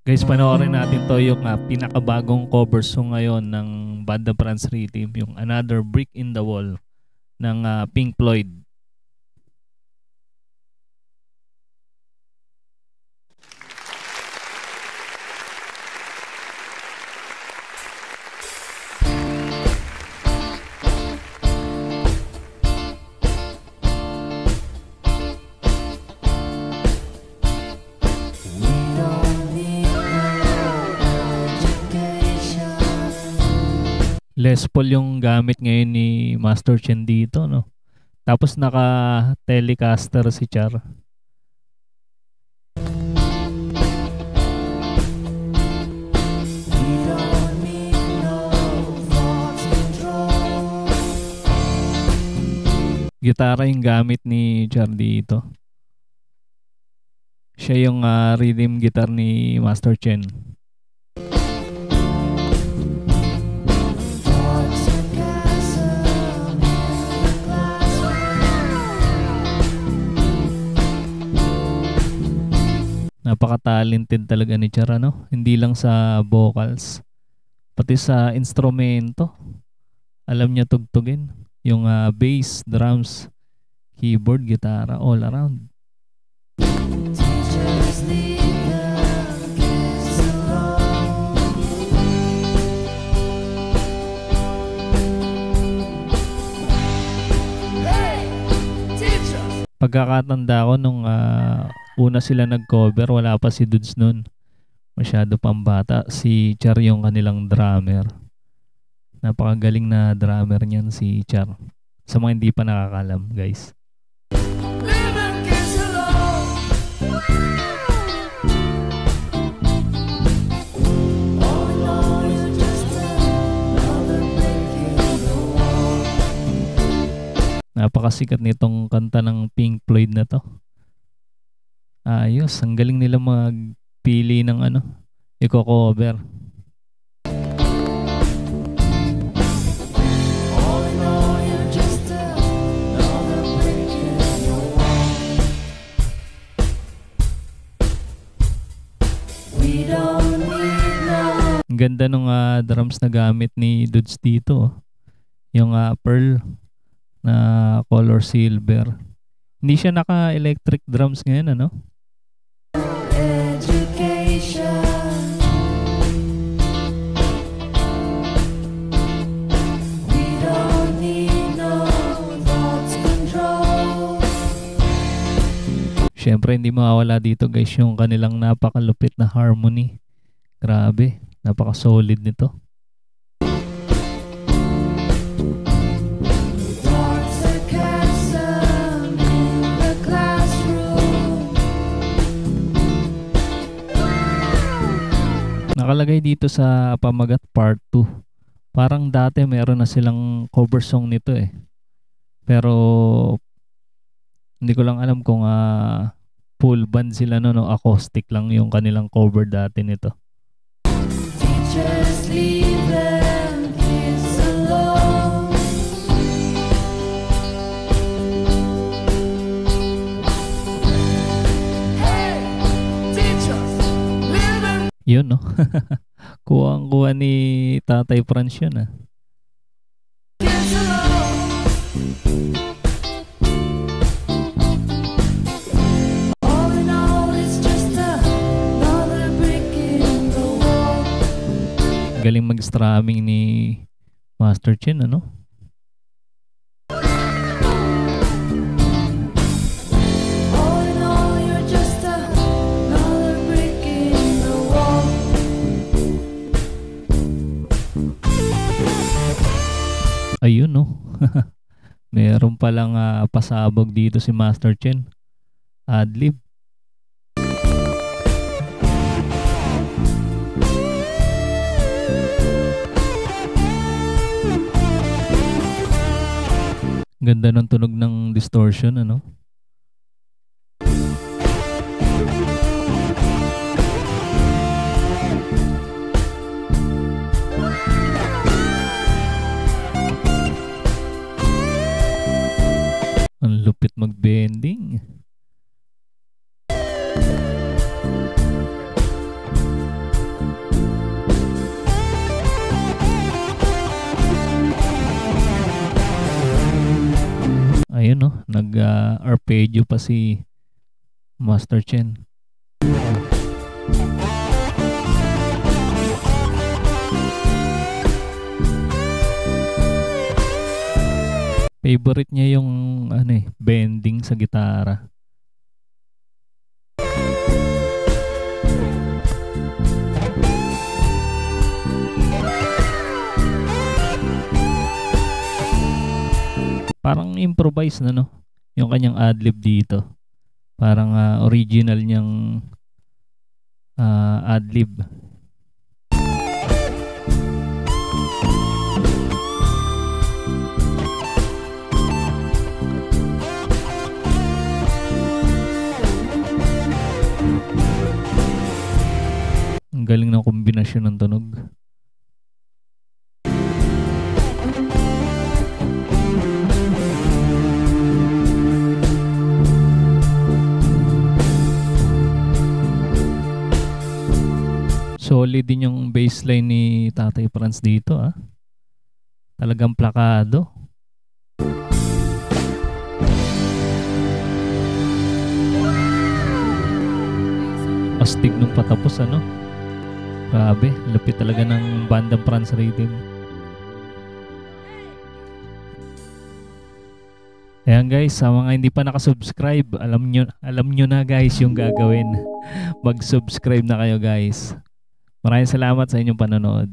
Guys, panoorin natin to yung pinakabagong cover song ngayon ng Banda Franz Rhythm, yung Another Brick in the Wall ng Pink Floyd. Les Paul yung gamit ngayon ni Master Chen dito, no? Tapos naka-telecaster si Char. Gitara yung gamit ni Char dito. Siya yung rhythm guitar ni Master Chen. Napaka-talented talaga ni Char, no? Hindi lang sa vocals, pati sa instrumento. Alam niya tugtugin. Yung bass, drums, keyboard, gitara, all around. Pagkakatanda ko nung una sila nag-cover, wala pa si Dudes nun. Masyado pang bata. Si Char yung kanilang drummer. Napakagaling na drummer niyan si Char. Sa mga hindi pa nakakalam, guys. Napakasikat nitong kanta ng Pink Floyd na to. Ayos, ang galing nila magpili ng i-cover. Ang ganda nung drums na gamit ni Dudes dito. Yung pearl na color silver. Hindi siya naka-electric drums ngayon, ano? Siyempre, hindi mawawala dito, guys, yung kanilang napakalupit na harmony. Grabe, napaka-solid nito. Nakalagay dito sa Pamagat Part 2. Parang dati meron na silang cover song nito eh. Pero hindi ko lang alam kung full band sila no, acoustic lang yung kanilang cover dati nito. Teachers leave them kids alone. Hey, teachers, leave them. Yun, no? Kuha ni Tatay Franz yun, Galing mag-strumming ni Master Chen, ano? Ayun, no? Meron palang pasabog dito si Master Chen. Adlib. Ganda ng tunog ng distortion, ano? Ang lupit mag-bending. ano, arpeggio pa si Master Chen. Favorite niya yung ano bending sa gitara. Parang improvise na no, yung kanyang adlib dito. Parang original niyang adlib. Ang galing ng kombinasyon ng tunog. Solid din yung bassline ni Tatay Franz dito Talagang plakado. Astig nung patapos Grabe, lapit talaga ng bandang Franz Rhythm. Ayan guys, sa mga hindi pa nakasubscribe, alam nyo na guys yung gagawin. Mag-subscribe na kayo guys. Maraming salamat sa inyong panonood.